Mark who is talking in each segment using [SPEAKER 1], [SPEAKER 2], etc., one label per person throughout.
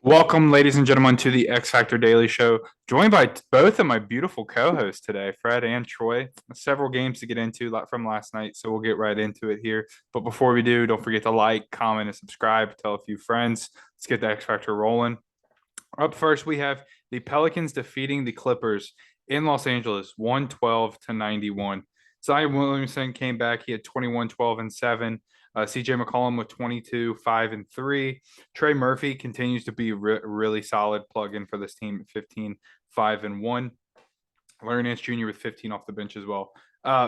[SPEAKER 1] Welcome, ladies and gentlemen, to the X Factor Daily Show. Joined by both of my beautiful co-hosts today, Fred and Troy. Several games to get into from last night, so we'll get right into it here. But before we do, don't forget to like, comment, and subscribe. Tell a few friends. Let's get the X Factor rolling. Up first, we have the Pelicans defeating the Clippers in Los Angeles, 112-91. Zion Williamson came back. He had 21, 12, and 7. CJ McCollum with 22, 5, and 3. Trey Murphy continues to be really solid plug in for this team at 15, 5, and 1. Larry Nance Jr. with 15 off the bench as well.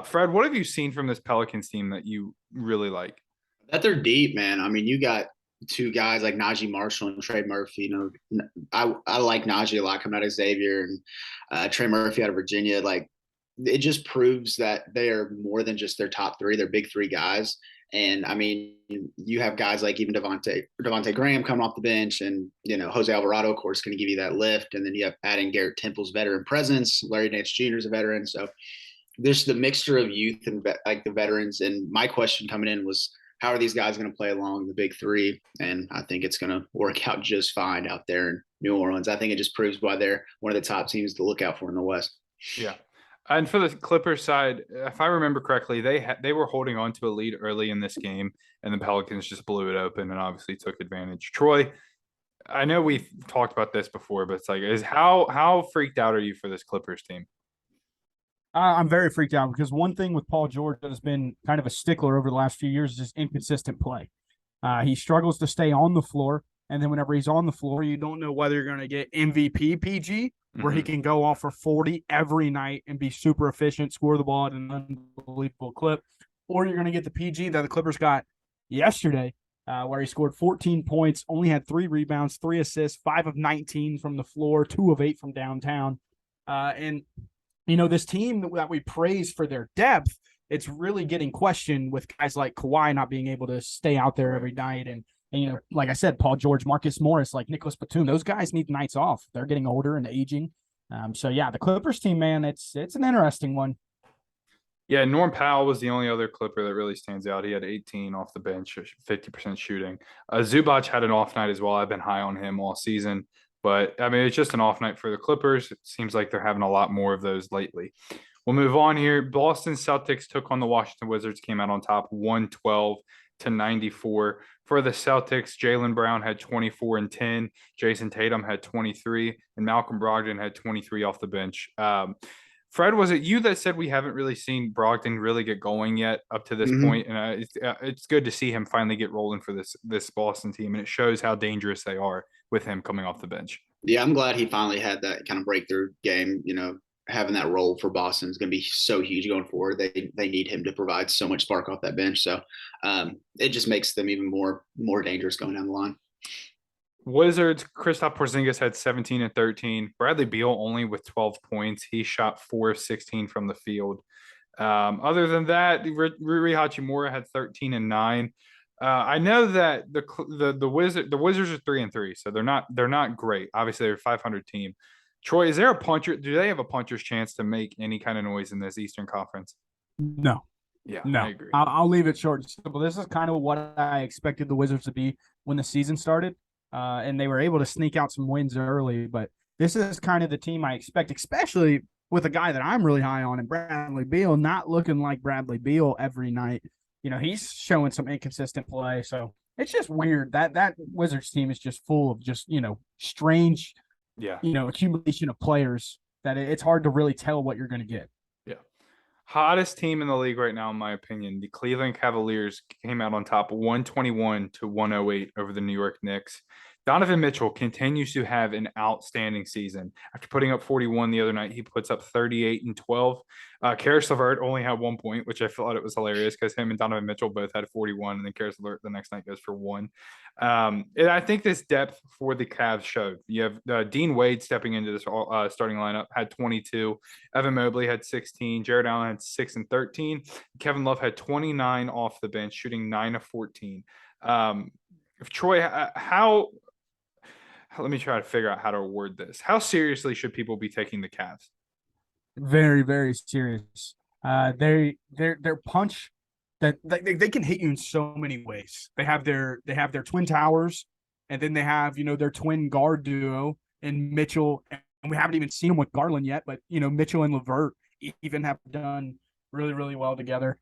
[SPEAKER 1] Fred, what have you seen from this Pelicans team that you really like?
[SPEAKER 2] That they're deep, man. I mean, you got two guys like Najee Marshall and Trey Murphy. I like Najee a lot coming out of Xavier and Trey Murphy out of Virginia. Like, it just proves that they are more than just their top three. They're big three guys. And I mean, you have guys like even Devontae Graham coming off the bench, and Jose Alvarado, of course, going to give you that lift. And then you have adding Garrett Temple's veteran presence. Larry Nance Jr. is a veteran, so there's the mixture of youth and like the veterans. And my question coming in was, how are these guys going to play along the big three? And I think it's going to work out just fine out there in New Orleans. I think it just proves why they're one of the top teams to look out for in the West.
[SPEAKER 1] Yeah. And for the Clippers side, if I remember correctly, they were holding on to a lead early in this game, and the Pelicans just blew it open and obviously took advantage. Troy, I know we've talked about this before, but it's like, is how freaked out are you for this Clippers team?
[SPEAKER 3] I'm very freaked out because one thing with Paul George that has been kind of a stickler over the last few years is just inconsistent play. He struggles to stay on the floor, and then whenever he's on the floor, you don't know whether you're going to get MVP PG, where he can go off for 40 every night and be super efficient, score the ball at an unbelievable clip, or you're going to get the PG that the Clippers got yesterday, where he scored 14 points, only had 3 rebounds, 3 assists, 5 of 19 from the floor, 2 of 8 from downtown. And this team that we praise for their depth, it's really getting questioned with guys like Kawhi not being able to stay out there every night. And like I said, Paul George, Marcus Morris, like Nicholas Batum, those guys need nights off. They're getting older and aging. So yeah, the Clippers team, man, it's an interesting one.
[SPEAKER 1] Yeah, Norm Powell was the only other Clipper that really stands out. He had 18 off the bench, 50% shooting. Zubac had an off night as well. I've been high on him all season. But, I mean, it's just an off night for the Clippers. It seems like they're having a lot more of those lately. We'll move on here. Boston Celtics took on the Washington Wizards, came out on top 112-94. For the Celtics, Jaylen Brown had 24 and 10. Jason Tatum had 23, and Malcolm Brogdon had 23 off the bench. Fred, was it you that said we haven't really seen Brogdon really get going yet up to this point? And it's good to see him finally get rolling for this Boston team, and it shows how dangerous they are with him coming off the bench.
[SPEAKER 2] Yeah, I'm glad he finally had that kind of breakthrough game. Having that role for Boston is going to be so huge going forward. They need him to provide so much spark off that bench. So it just makes them even more dangerous going down the line.
[SPEAKER 1] Wizards, Kristaps Porzingis had 17 and 13. Bradley Beal only with 12 points. He shot 4 of 16 from the field. Other than that, Rui Hachimura had 13 and 9. I know that the Wizards are 3 and 3, so they're not great. Obviously, they're a 500 team. Troy, is there a puncher? Do they have a puncher's chance to make any kind of noise in this Eastern Conference?
[SPEAKER 3] No.
[SPEAKER 1] Yeah,
[SPEAKER 3] No,
[SPEAKER 1] I agree.
[SPEAKER 3] I'll leave it short and simple. This is kind of what I expected the Wizards to be when the season started, and they were able to sneak out some wins early. But this is kind of the team I expect, especially with a guy that I'm really high on, and Bradley Beal, not looking like Bradley Beal every night. He's showing some inconsistent play. So it's just weird that Wizards team is just full of just strange,
[SPEAKER 1] Yeah.
[SPEAKER 3] Accumulation of players that it's hard to really tell what you're going to get.
[SPEAKER 1] Yeah. Hottest team in the league right now, in my opinion. The Cleveland Cavaliers came out on top 121-108 over the New York Knicks. Donovan Mitchell continues to have an outstanding season. After putting up 41 the other night, he puts up 38 and 12. Karis LeVert only had 1 point, which I thought it was hilarious because him and Donovan Mitchell both had 41, and then Karis LeVert the next night goes for 1. And I think this depth for the Cavs showed. You have Dean Wade stepping into this starting lineup, had 22. Evan Mobley had 16. Jared Allen had 6 and 13. Kevin Love had 29 off the bench, shooting 9 of 14. Troy, let me try to figure out how to word this. How seriously should people be taking the Cavs?
[SPEAKER 3] Very, very serious. Their punch that they can hit you in so many ways. They have their twin towers and then they have, their twin guard duo in Mitchell, and we haven't even seen them with Garland yet, but Mitchell and LeVert even have done really, really well together.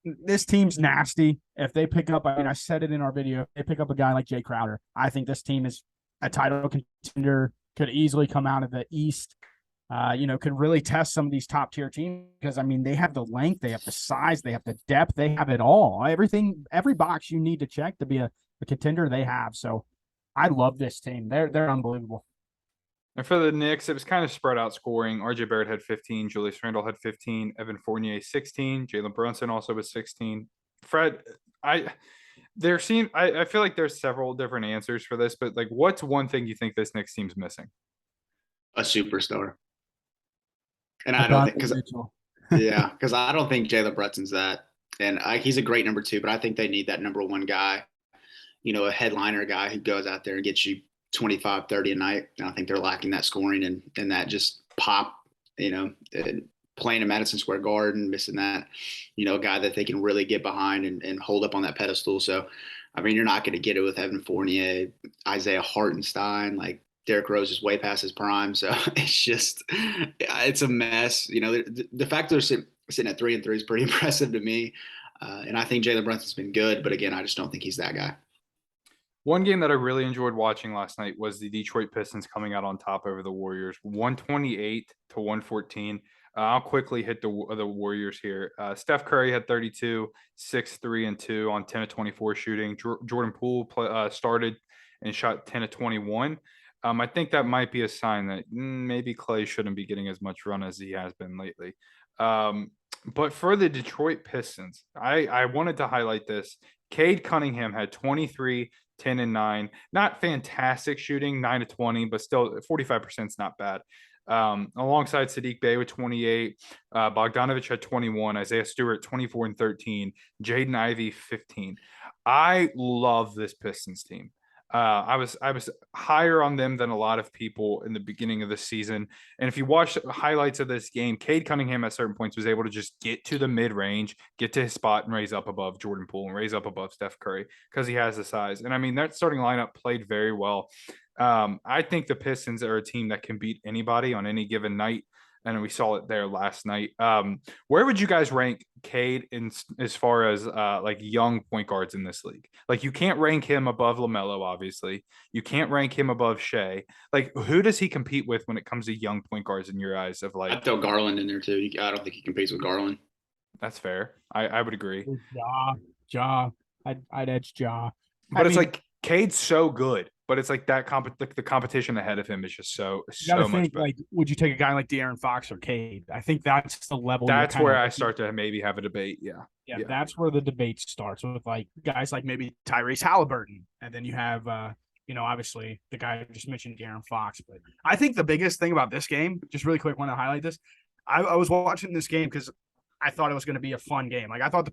[SPEAKER 3] This team's nasty. If they pick up, I said it in our video, if they pick up a guy like Jay Crowder, I think this team is a title contender, could easily come out of the East. Could really test some of these top tier teams because they have the length, they have the size, they have the depth, they have it all. Every box you need to check to be a contender, they have. So I love this team. They're unbelievable.
[SPEAKER 1] And for the Knicks, it was kind of spread out scoring. RJ Barrett had 15, Julius Randle had 15, Evan Fournier 16, Jalen Brunson also was 16. Fred, I feel like there's several different answers for this, but like, what's one thing you think this Knicks team's missing?
[SPEAKER 2] A superstar. And I don't think because I don't think Jalen Brunson's that. And he's a great number 2, but I think they need that number 1 guy, a headliner guy who goes out there and gets you 25, 30 a night. And I think they're lacking that scoring and that just pop, playing in Madison Square Garden, missing that, guy that they can really get behind and hold up on that pedestal. So, you're not going to get it with Evan Fournier, Isaiah Hartenstein, like Derrick Rose is way past his prime. So it's a mess. The fact they're sitting at 3-3 is pretty impressive to me. And I think Jalen Brunson's been good, but again, I just don't think he's that guy.
[SPEAKER 1] One game that I really enjoyed watching last night was the Detroit Pistons coming out on top over the Warriors, 128-114. I'll quickly hit the Warriors here. Steph Curry had 32, 6, 3, and 2 on 10 of 24 shooting. Jordan Poole started and shot 10 of 21. I think that might be a sign that maybe Clay shouldn't be getting as much run as he has been lately. But for the Detroit Pistons, I wanted to highlight this. Cade Cunningham had 23, 10, and 9. Not fantastic shooting, 9 of 20, but still 45% is not bad. Alongside Sadiq Bey with 28, Bogdanovich had 21, Isaiah Stewart 24 and 13, Jaden Ivey 15. I love this Pistons team. I was higher on them than a lot of people in the beginning of the season. And if you watch highlights of this game, Cade Cunningham at certain points was able to just get to the mid range, get to his spot, and raise up above Jordan Poole and raise up above Steph Curry because he has the size. And that starting lineup played very well. I think the Pistons are a team that can beat anybody on any given night. And we saw it there last night. Where would you guys rank Cade as far as like young point guards in this league? Like, you can't rank him above LaMelo, obviously. You can't rank him above Shea. Like, who does he compete with when it comes to young point guards in your eyes?
[SPEAKER 2] I'd throw Garland in there too. I don't think he competes with Garland.
[SPEAKER 1] That's fair. I would agree.
[SPEAKER 3] Ja. I'd edge Ja.
[SPEAKER 1] But it's like Cade's so good. But it's like that the competition ahead of him is just so much better.
[SPEAKER 3] Like, would you take a guy like De'Aaron Fox or Cade? I think that's the level.
[SPEAKER 1] That's where I start to maybe have a debate. Yeah,
[SPEAKER 3] that's where the debate starts with like guys like maybe Tyrese Halliburton, and then you have obviously the guy I just mentioned, De'Aaron Fox. But I think the biggest thing about this game, just really quick, want to highlight this. I was watching this game because I thought it was going to be a fun game. Like, I thought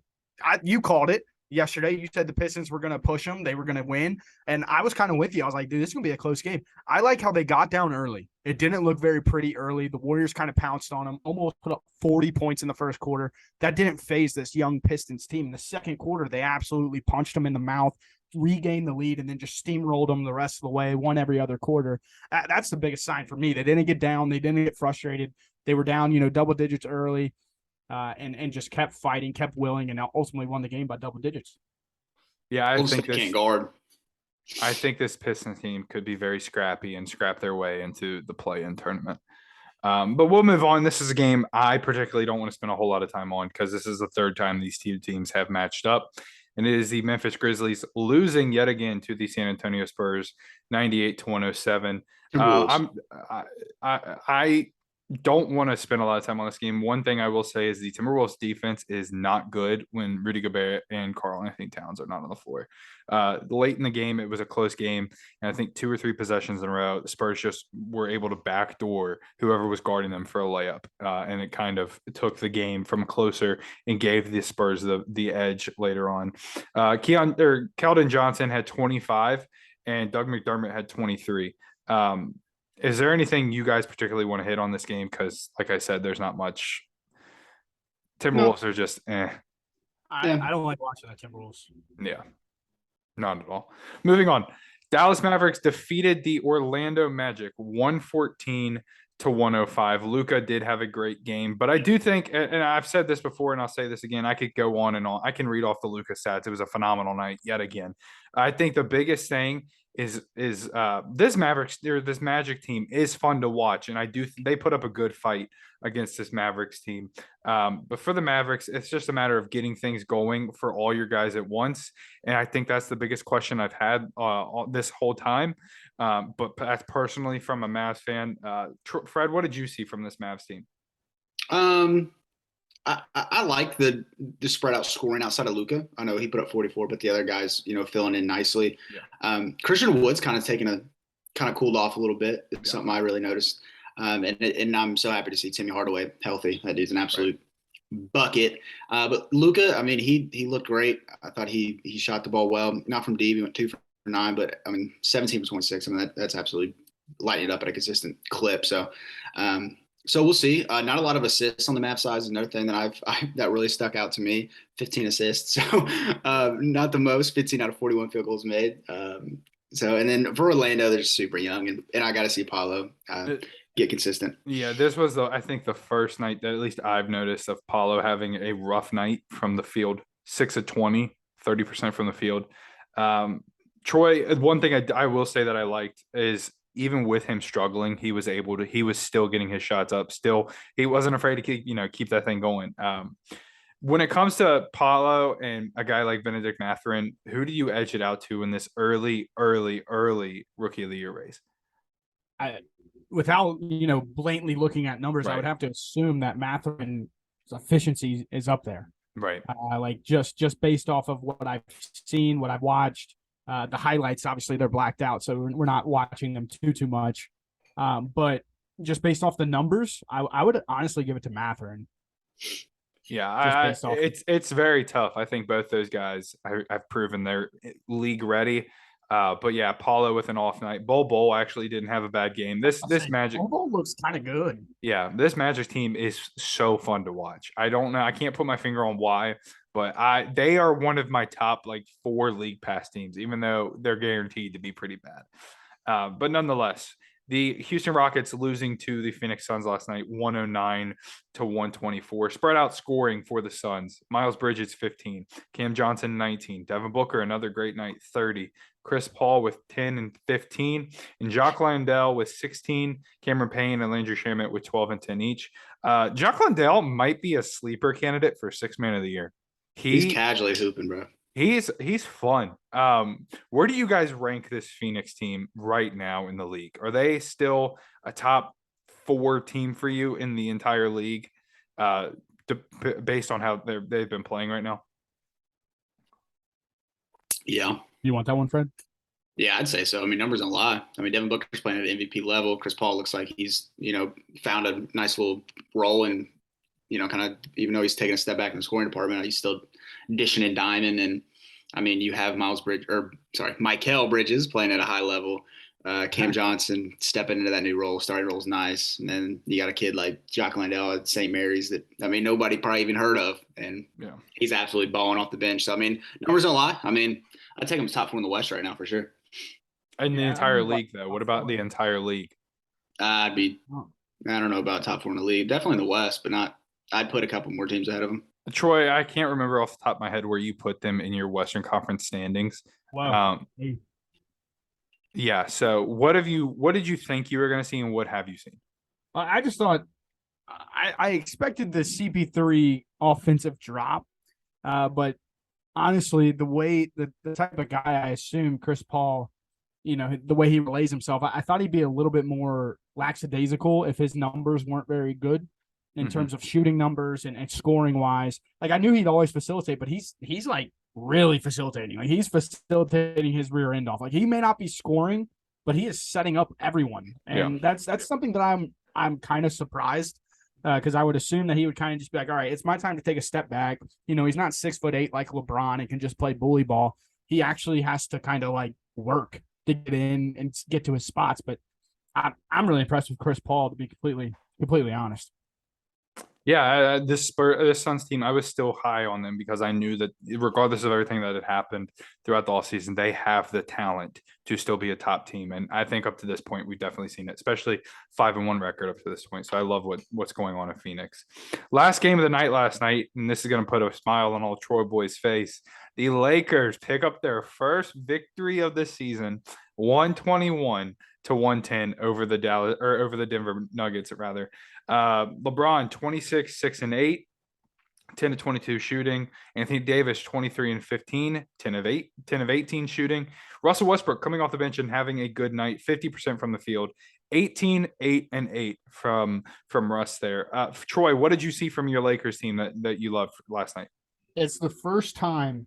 [SPEAKER 3] you called it yesterday. You said the Pistons were going to push them. They were going to win. And I was kind of with you. I was like, dude, this is going to be a close game. I like how they got down early. It didn't look very pretty early. The Warriors kind of pounced on them, almost put up 40 points in the first quarter. That didn't phase this young Pistons team. In the second quarter, they absolutely punched them in the mouth, regained the lead, and then just steamrolled them the rest of the way, won every other quarter. That's the biggest sign for me. They didn't get down. They didn't get frustrated. They were down, double digits early. And just kept fighting, kept willing, and ultimately won the game by double digits.
[SPEAKER 1] Yeah, I think
[SPEAKER 2] can't guard.
[SPEAKER 1] I think this Pistons team could be very scrappy and scrap their way into the play-in tournament. But we'll move on. This is a game I particularly don't want to spend a whole lot of time on because this is the third time these two teams have matched up. And it is the Memphis Grizzlies losing yet again to the San Antonio Spurs, 98-107. I don't want to spend a lot of time on this game. One thing I will say is the Timberwolves defense is not good when Rudy Gobert and Karl-Anthony Towns are not on the floor. Late in the game, it was a close game. And I think 2 or 3 possessions in a row, the Spurs just were able to backdoor whoever was guarding them for a layup. And it kind of took the game from closer and gave the Spurs the edge later on. Keldon Johnson had 25 and Doug McDermott had 23. Is there anything you guys particularly want to hit on this game? Because, like I said, there's not much. Timberwolves are just
[SPEAKER 3] I don't like watching the Timberwolves.
[SPEAKER 1] Yeah, not at all. Moving on. Dallas Mavericks defeated the Orlando Magic 114-105. Luka did have a great game, but I do think, and I've said this before, and I'll say this again, I could go on and on. I can read off the Luka stats. It was a phenomenal night yet again. I think the biggest thing is this Magic team is fun to watch, and they put up a good fight against this Mavericks team. But for the Mavericks, it's just a matter of getting things going for all your guys at once, and I think that's the biggest question I've had this whole time. But that's personally from a Mavs fan. Fred, what did you see from this Mavs team?
[SPEAKER 2] I like the spread out scoring outside of Luka. I know he put up 44, but the other guys, filling in nicely. Yeah. Christian Wood's kind of cooled off a little bit. It's something I really noticed. And I'm so happy to see Timmy Hardaway healthy. That dude's an absolute bucket. But Luka, I mean, he looked great. I thought he shot the ball well. Not from deep. He went 2 for 9, but I mean, 17 for 26. I mean, that's absolutely lighting it up at a consistent clip. So, so we'll see. Not a lot of assists on the Mavs side is another thing that that really stuck out to me. 15 assists, so not the most. 15 out of 41 field goals made. So, and then for Orlando, they're just super young, and I got to see Paolo get consistent.
[SPEAKER 1] Yeah, this was I think the first night that at least I've noticed of Paolo having a rough night from the field. 6 of 20, 30% from the field. Troy, one thing I will say that I liked is, even with him struggling, he was still getting his shots up. Still, he wasn't afraid to keep that thing going. When it comes to Paolo and a guy like Benedict Mathurin, who do you edge it out to in this early Rookie of the Year race?
[SPEAKER 3] Without blatantly looking at numbers, right, I would have to assume that Mathurin's efficiency is up there.
[SPEAKER 1] Right.
[SPEAKER 3] Like just based off of what I've seen, what I've watched. The highlights, obviously, they're blacked out, so we're not watching them too much. But just based off the numbers, I would honestly give it to Mathurin.
[SPEAKER 1] Yeah, it's very tough. I think both those guys have proven they're league ready. But yeah, Paolo with an off night. Bol actually didn't have a bad game. This Magic
[SPEAKER 3] Bol looks kind of good.
[SPEAKER 1] Yeah, this Magic team is so fun to watch. I don't know. I can't put my finger on why, but they are one of my top 4 league pass teams, even though they're guaranteed to be pretty bad. But nonetheless, the Houston Rockets losing to the Phoenix Suns last night, 109-124. Spread out scoring for the Suns. Miles Bridges, 15. Cam Johnson, 19. Devin Booker, another great night, 30. Chris Paul with 10 and 15. And Jock Landale with 16. Cameron Payne and Landry Shamet with 12 and 10 each. Jock Landale might be a sleeper candidate for 6th man of the year.
[SPEAKER 2] He's casually hooping, bro.
[SPEAKER 1] He's fun. Where do you guys rank this Phoenix team right now in the league? Are they still a top 4 team for you in the entire league, based on how they've been playing right now?
[SPEAKER 2] Yeah.
[SPEAKER 3] You want that one, Fred?
[SPEAKER 2] Yeah, I'd say so. I mean, numbers don't lie. I mean, Devin Booker's playing at MVP level. Chris Paul looks like he's, found a nice little role, and, kind of, even though he's taking a step back in the scoring department, he's still dishing and diming. And I mean, you have Mikal Bridges playing at a high level. Cam Johnson stepping into that new role. Starting role's nice. And then you got a kid like Jock Landale at St. Mary's that, I mean, nobody probably even heard of. And he's absolutely balling off the bench. So, I mean, numbers don't lie. I mean, I'd take him as top 4 in the West right now for sure.
[SPEAKER 1] In the entire league, though, what about the entire league?
[SPEAKER 2] I don't know about top 4 in the league. Definitely in the West, but I'd put a couple more teams ahead of him.
[SPEAKER 1] Troy, I can't remember off the top of my head where you put them in your Western Conference standings.
[SPEAKER 3] Wow.
[SPEAKER 1] Yeah. So what did you think you were going to see, and what have you seen?
[SPEAKER 3] I just thought I expected the CP3 offensive drop, but honestly, the type of guy I assume Chris Paul, the way he relays himself, I thought he'd be a little bit more lackadaisical if his numbers weren't very good in terms of shooting numbers and scoring wise. Like, I knew he'd always facilitate, but he's like really facilitating. Like, he's facilitating his rear end off. Like, he may not be scoring, but he is setting up everyone. And that's something that I'm kind of surprised, because I would assume that he would kind of just be like, all right, it's my time to take a step back. He's not 6'8" like LeBron and can just play bully ball. He actually has to kind of work to get in and get to his spots. But I'm really impressed with Chris Paul, to be completely honest.
[SPEAKER 1] Yeah, this Suns team, I was still high on them because I knew that regardless of everything that had happened throughout the offseason, they have the talent to still be a top team. And I think up to this point, we've definitely seen it, especially 5-1 record up to this point. So I love what's going on in Phoenix. Last game of the night last night, and this is going to put a smile on all Troy boys' face. The Lakers pick up their first victory of the season, 121-110 over the Denver Nuggets, rather. LeBron 26, 6 and 8, 10 to 22 shooting. Anthony Davis 23 and 15, 10 of 18 shooting. Russell Westbrook coming off the bench and having a good night, 50% from the field. 18, 8 and 8 from Russ there. Troy, what did you see from your Lakers team that you loved last night?
[SPEAKER 3] It's the first time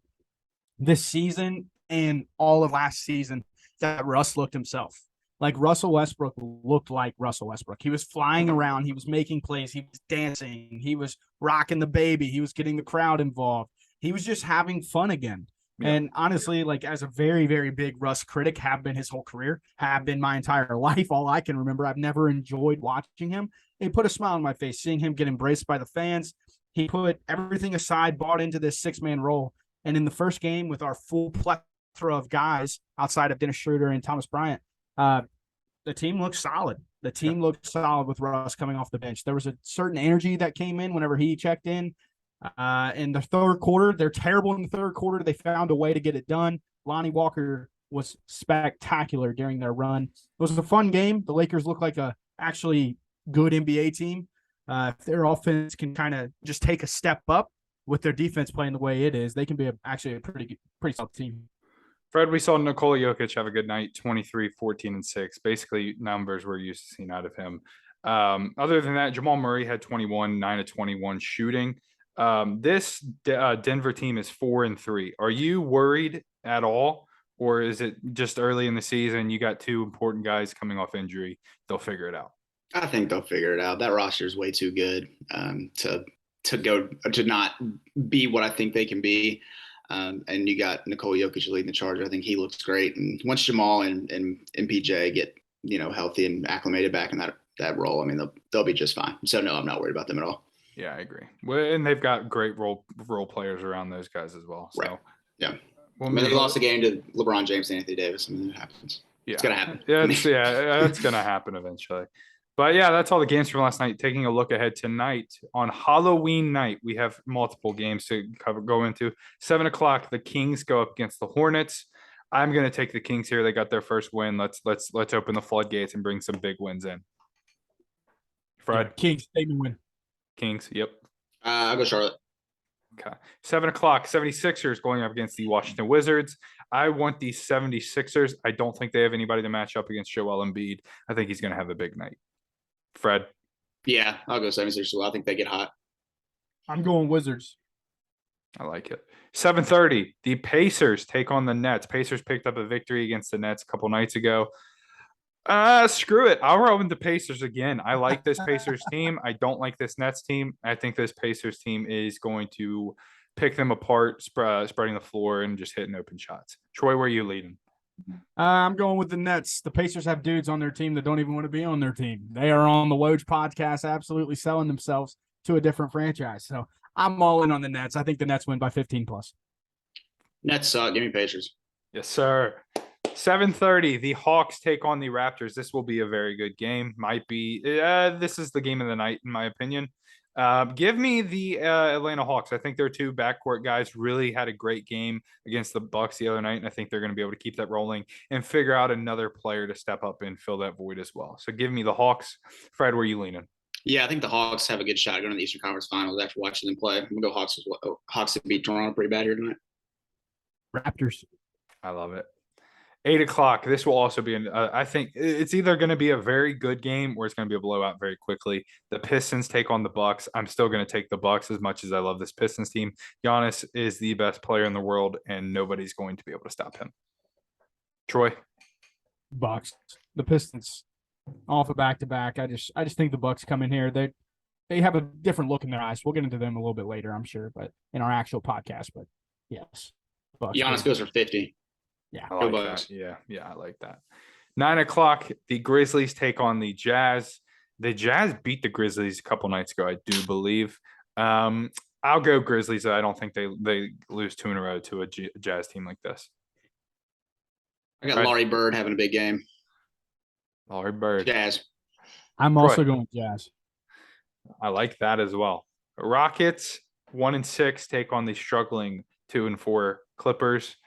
[SPEAKER 3] this season and all of last season that Russ looked himself. Like Russell Westbrook looked like Russell Westbrook. He was flying around. He was making plays. He was dancing. He was rocking the baby. He was getting the crowd involved. He was just having fun again. Yeah. And honestly, like as a very, very big Russ critic, have been his whole career, have been my entire life. All I can remember, I've never enjoyed watching him. It put a smile on my face, seeing him get embraced by the fans. He put everything aside, bought into this 6-man role. And in the first game with our full plethora of guys outside of Dennis Schroeder and Thomas Bryant, the team looked solid. The team looked solid with Russ coming off the bench. There was a certain energy that came in whenever he checked in. In the third quarter, they're terrible in the third quarter. They found a way to get it done. Lonnie Walker was spectacular during their run. It was a fun game. The Lakers look like a actually good NBA team. If their offense can kind of just take a step up with their defense playing the way it is, they can be actually a pretty solid team.
[SPEAKER 1] Fred, we saw Nikola Jokic have a good night, 23, 14, and 6. Basically, numbers we're used to seeing out of him. Other than that, Jamal Murray had 21, 9 of 21 shooting. This Denver team is 4-3. Are you worried at all? Or is it just early in the season? You got two important guys coming off injury. They'll figure it out.
[SPEAKER 2] I think they'll figure it out. That roster is way too good to not be what I think they can be. And you got Nikola Jokic leading the charge. I think he looks great. And once Jamal and MPJ get, healthy and acclimated back in that role, I mean, they'll be just fine. So no, I'm not worried about them at all.
[SPEAKER 1] Yeah, I agree. Well, and they've got great role players around those guys as well. So
[SPEAKER 2] right. Yeah. Well, I mean, they lost a game to LeBron James and Anthony Davis. I mean, it happens. Yeah. It's gonna happen.
[SPEAKER 1] Yeah, it's gonna happen eventually. But yeah, that's all the games from last night. Taking a look ahead tonight on Halloween night, we have multiple games to go into. 7:00, the Kings go up against the Hornets. I'm going to take the Kings here. They got their first win. Let's open the floodgates and bring some big wins in. Fred,
[SPEAKER 3] yeah, Kings taking win.
[SPEAKER 1] Kings, yep.
[SPEAKER 2] I'll go Charlotte.
[SPEAKER 1] Okay. 7:00, 76ers going up against the Washington Wizards. I want the 76ers. I don't think they have anybody to match up against Joel Embiid. I think he's going to have a big night. Fred?
[SPEAKER 2] Yeah, I'll go 76ers. Well, I think they get hot.
[SPEAKER 3] I'm going Wizards.
[SPEAKER 1] I like it. 7:30, the Pacers take on the Nets. Pacers picked up a victory against the Nets a couple nights ago. Screw it. I'll roll with the Pacers again. I like this Pacers team. I don't like this Nets team. I think this Pacers team is going to pick them apart, spreading the floor and just hitting open shots. Troy, where are you leading?
[SPEAKER 3] I'm going with the Nets. The Pacers have dudes on their team that don't even want to be on their team. They are on the Woj podcast, absolutely selling themselves to a different franchise. So I'm all in on the Nets. I think the Nets win by 15 plus.
[SPEAKER 2] Nets suck. Give me Pacers.
[SPEAKER 1] Yes, sir. 7:30, the Hawks take on the Raptors. This will be a very good game. Might be. This is the game of the night, in my opinion. Give me the Atlanta Hawks. I think their two backcourt guys really had a great game against the Bucks the other night, and I think they're going to be able to keep that rolling and figure out another player to step up and fill that void as well. So give me the Hawks. Fred, where are you leaning?
[SPEAKER 2] Yeah, I think the Hawks have a good shot going to the Eastern Conference Finals after watching them play. I'm going to go Hawks as well. Hawks have beat Toronto pretty bad here tonight.
[SPEAKER 3] Raptors.
[SPEAKER 1] I love it. 8:00. This will also be I think it's either going to be a very good game or it's going to be a blowout very quickly. The Pistons take on the Bucks. I'm still going to take the Bucks as much as I love this Pistons team. Giannis is the best player in the world, and nobody's going to be able to stop him. Troy,
[SPEAKER 3] Bucks. The Pistons off a back-to-back. I just think the Bucks come in here. They have a different look in their eyes. We'll get into them a little bit later, I'm sure, but in our actual podcast. But yes,
[SPEAKER 2] Bucks. Giannis goes for 50.
[SPEAKER 3] Yeah,
[SPEAKER 1] I like that. Yeah, I like that. 9:00, the Grizzlies take on the Jazz. The Jazz beat the Grizzlies a couple nights ago, I do believe. I'll go Grizzlies. I don't think they lose 2 in a row to a Jazz team like this.
[SPEAKER 2] I got
[SPEAKER 1] Right.
[SPEAKER 2] Laurie Bird having a big game.
[SPEAKER 1] Larry Bird.
[SPEAKER 2] Jazz.
[SPEAKER 3] I'm
[SPEAKER 1] Troy.
[SPEAKER 3] also going with Jazz.
[SPEAKER 1] I like that as well. Rockets 1-6 take on the struggling 2-4 Clippers.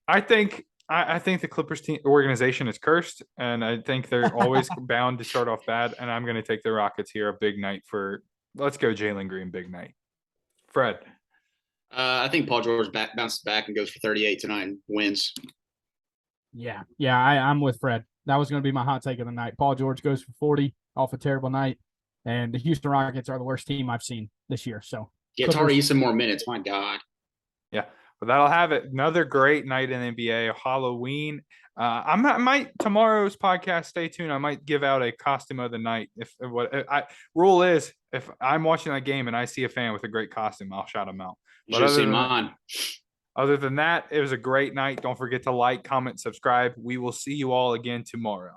[SPEAKER 1] I think the Clippers team organization is cursed, and I think they're always bound to start off bad. And I'm going to take the Rockets here. A big night for. Let's go Jalen Green. Big night. Fred.
[SPEAKER 2] I think Paul George bounces back and goes for 38 tonight and wins.
[SPEAKER 3] Yeah, I'm with Fred. That was going to be my hot take of the night. Paul George goes for 40 off a terrible night, and the Houston Rockets are the worst team I've seen this year. So
[SPEAKER 2] Get Tari some more minutes. My God.
[SPEAKER 1] Yeah, but that'll have it. Another great night in NBA. Halloween. I might tomorrow's podcast. Stay tuned. I might give out a costume of the night. Rule is if I'm watching that game and I see a fan with a great costume, I'll shout him out.
[SPEAKER 2] You should see mine.
[SPEAKER 1] Other than that, it was a great night. Don't forget to like, comment, subscribe. We will see you all again tomorrow.